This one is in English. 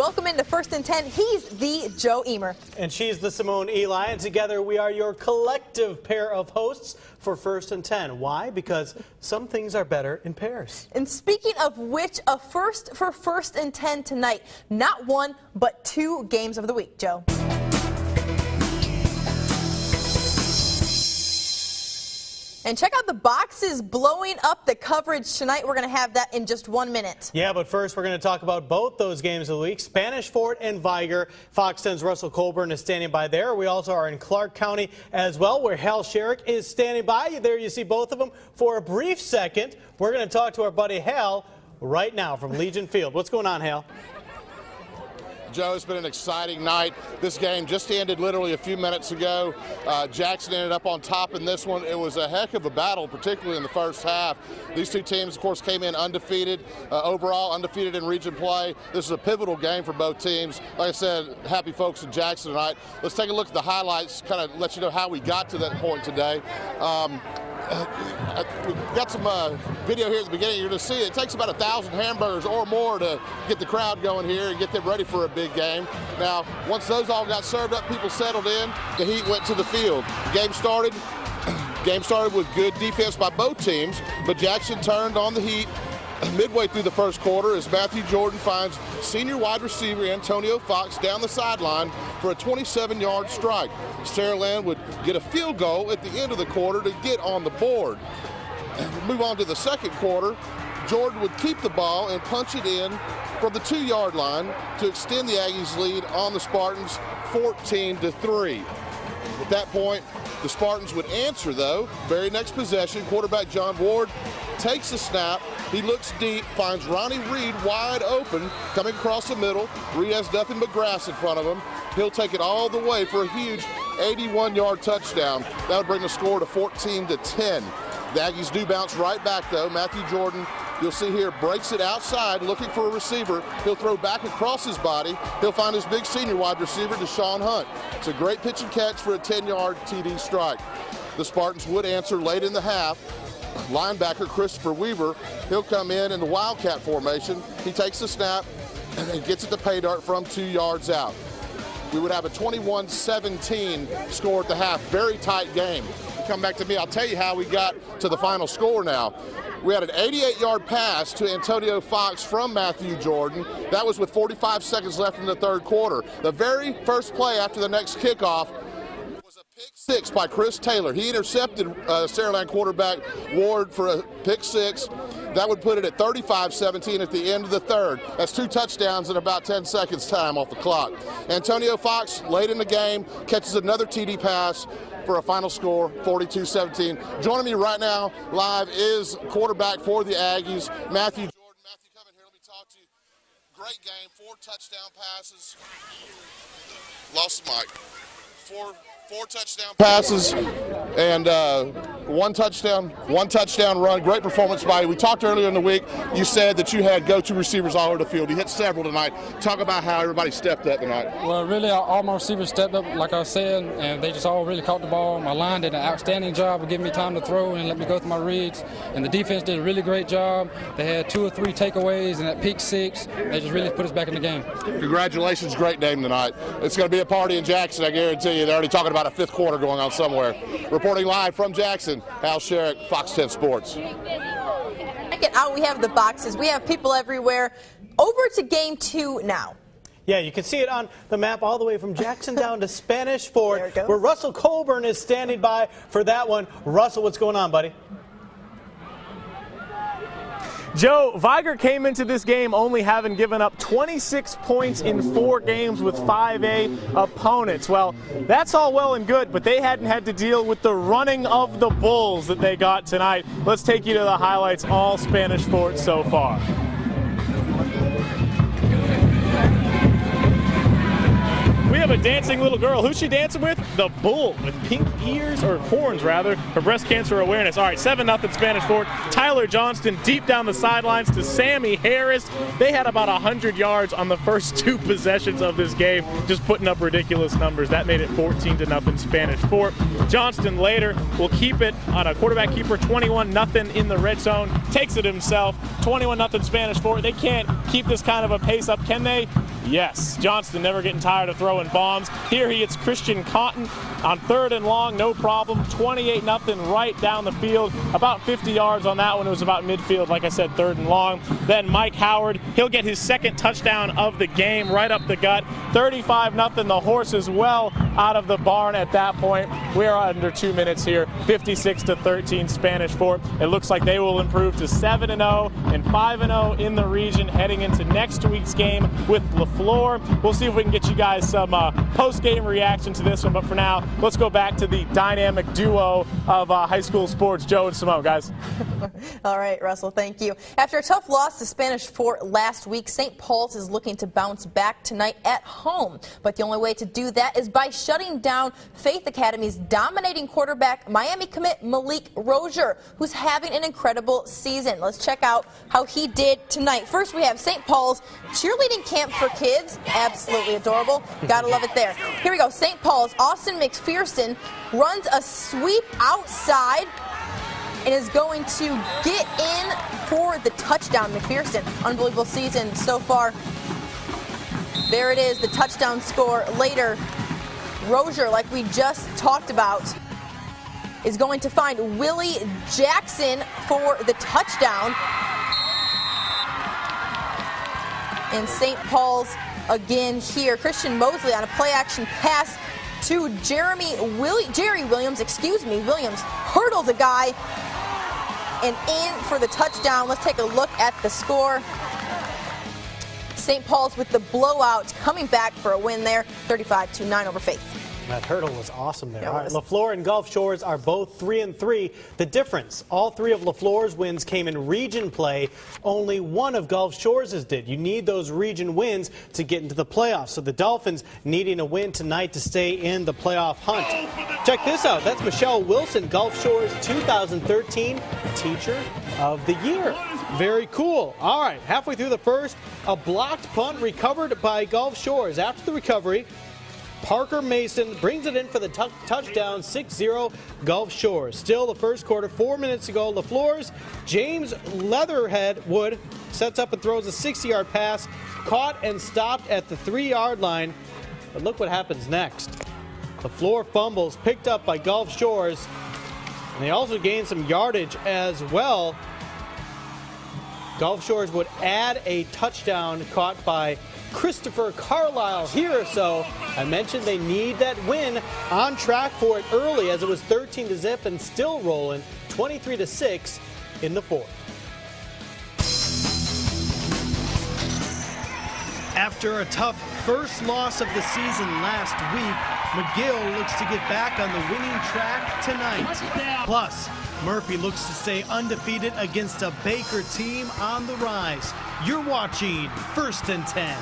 Welcome into First and 10. He's the Joe Emer. And she's the Simone Eli. And together we are your collective pair of hosts for First and 10. Why? Because some things are better in pairs. And speaking of which, a first for First and 10 tonight. Not one, but two games of the week, Joe. And check out the boxes blowing up the coverage tonight. We're going to have that in just 1 minute. Yeah, but first we're going to talk about both those games of the week. Spanish Fort and Viger. Fox 10's Russell Colburn is standing by there. We also are in Clark County as well, where Hal Sherrick is standing by. There you see both of them for a brief second. We're going to talk to our buddy Hal right now from Legion Field. What's going on, Hal? Joe, it's been an exciting night. This game just ended literally a few minutes ago. Jackson ended up on top in this one. It was a heck of a battle, particularly in the first half. These two teams, of course, came in undefeated, overall undefeated in region play. This is a pivotal game for both teams. Like I said, happy folks in Jackson tonight. Let's take a look at the highlights, kind of let you know how we got to that point today. We've got some video here at the beginning. You're going to see it takes about 1,000 hamburgers or more to get the crowd going here and get them ready for a big game. Now, once those all got served up, people settled in, the heat went to the field. Game started with good defense by both teams, but Jackson turned on the heat midway through the first quarter as Matthew Jordan finds senior wide receiver Antonio Fox down the sideline for a 27-yard strike. Saraland would get a field goal at the end of the quarter to get on the board. Move on to the second quarter. Jordan would keep the ball and punch it in from the 2-yard line to extend the Aggies' lead on the Spartans 14-3. At that point, the Spartans would answer, though. Very next possession, quarterback John Ward takes the snap. He looks deep, finds Ronnie Reed wide open, coming across the middle. Reed has nothing but grass in front of him. He'll take it all the way for a huge 81-yard touchdown. That would bring the score to 14-10. The Aggies do bounce right back, though. Matthew Jordan, you'll see here, breaks it outside, looking for a receiver. He'll throw back across his body. He'll find his big senior wide receiver, Deshaun Hunt. It's a great pitch and catch for a 10-yard TD strike. The Spartans would answer late in the half. Linebacker Christopher Weaver, he'll come in the Wildcat formation. He takes the snap and gets it to pay dirt from 2 yards out. We would have a 21-17 score at the half. Very tight game. Come back to me, I'll tell you how we got to the final score now. We had an 88-yard pass to Antonio Fox from Matthew Jordan. That was with 45 seconds left in the third quarter. The very first play after the next kickoff was a pick six by Chris Taylor. He intercepted Saraland quarterback Ward for a pick six. That would put it at 35-17 at the end of the third. That's 2 touchdowns in about 10 seconds time off the clock. Antonio Fox, late in the game, catches another TD pass for a final score, 42-17. Joining me right now live is quarterback for the Aggies, Matthew Jordan. Matthew, come in here. Let me talk to you. Great game, 4 touchdown passes. Lost the mic. Four touchdown passes and one touchdown run. Great performance by you. We talked earlier in the week. You said that you had go-to receivers all over the field. You hit several tonight. Talk about how everybody stepped up tonight. Well, really, all my receivers stepped up, like I said, and they just all really caught the ball. My line did an outstanding job of giving me time to throw and let me go through my reads. And the defense did a really great job. They had 2 or 3 takeaways and that pick six. They just really put us back in the game. Congratulations. Great game tonight. It's going to be a party in Jackson, I guarantee you. They're already talking about a 5th quarter going on somewhere. Reporting live from Jackson, Hal Sherrick, Fox 10 Sports. Check it out. We have the boxes. We have people everywhere. Over to game 2 now. Yeah, you can see it on the map all the way from Jackson down to Spanish Fort, where Russell Colburn is standing by for that one. Russell, what's going on, buddy? Joe, Viger came into this game only having given up 26 points in 4 games with 5A opponents. Well, that's all well and good, but they hadn't had to deal with the running of the Bulls that they got tonight. Let's take you to the highlights, all Spanish Fort so far. We have a dancing little girl. Who's she dancing with? The bull with pink ears, or horns rather, for breast cancer awareness. All right, 7-0 Spanish Fort. Tyler Johnston deep down the sidelines to Sammy Harris. They had about 100 yards on the first 2 possessions of this game, just putting up ridiculous numbers. That made it 14-0 Spanish Fort. Johnston later will keep it on a quarterback keeper, 21-0 in the red zone. Takes it himself, 21-0 Spanish Fort. They can't keep this kind of a pace up, can they? Yes, Johnston never getting tired of throwing bombs. Here he hits Christian Cotton on 3rd and long, no problem. 28-0 right down the field. About 50 yards on that one. It was about midfield, like I said, 3rd and long. Then Mike Howard, he'll get his second touchdown of the game right up the gut. 35-0. The horse is well out of the barn at that point. We are under 2 minutes here. 56-13 Spanish Fort. It looks like they will improve to 7-0 and 5-0 in the region heading into next week's game with LaFleur. We'll see if we can get you guys some post-game reaction to this one, but for now, let's go back to the dynamic duo of high school sports, Joe and Simone, guys. All right, Russell, thank you. After a tough loss to Spanish Fort last week, St. Paul's is looking to bounce back tonight at home. But the only way to do that is by shutting down Faith Academy's dominating quarterback, Miami commit Malik Rozier, who's having an incredible season. Let's check out how he did tonight. First, we have St. Paul's cheerleading camp for kids. Absolutely adorable. Gotta love it there. Here we go. St. Paul's Austin McPherson runs a sweep outside and is going to get in for the touchdown. McPherson, unbelievable season so far. There it is, the touchdown score later. Rozier, like we just talked about, is going to find Willie Jackson for the touchdown. And St. Paul's again here. Christian Mosley on a play-action pass to Jerry Williams, Williams hurdles a guy and in for the touchdown. Let's take a look at the score. St. Paul's with the blowout, coming back for a win there, 35-9 over Faith. That hurdle was awesome there. Yeah, All right, LaFleur and Gulf Shores are both 3-3. The difference, all 3 of LaFleur's wins came in region play. Only one of Gulf Shores' did. You need those region wins to get into the playoffs. So the Dolphins needing a win tonight to stay in the playoff hunt. Check this out. That's Michelle Wilson, Gulf Shores 2013 Teacher of the Year. Very cool. All right, halfway through the first, a blocked punt recovered by Gulf Shores. After the recovery, Parker Mason brings it in for the touchdown, 6-0 Gulf Shores. Still the first quarter, 4 minutes to go. LaFleur's James Leatherhead sets up and throws a 60-yard pass, caught and stopped at the 3-yard line. But look what happens next. LaFleur fumbles, picked up by Gulf Shores, and they also gain some yardage as well. Gulf Shores would add a touchdown caught by Christopher Carlisle here. So I mentioned they need that win, on track for it early as it was 13-0 and still rolling 23-6 in the fourth. After a tough first loss of the season last week, McGill looks to get back on the winning track tonight. Plus, Murphy looks to stay undefeated against a Baker team on the rise. You're watching First and 10.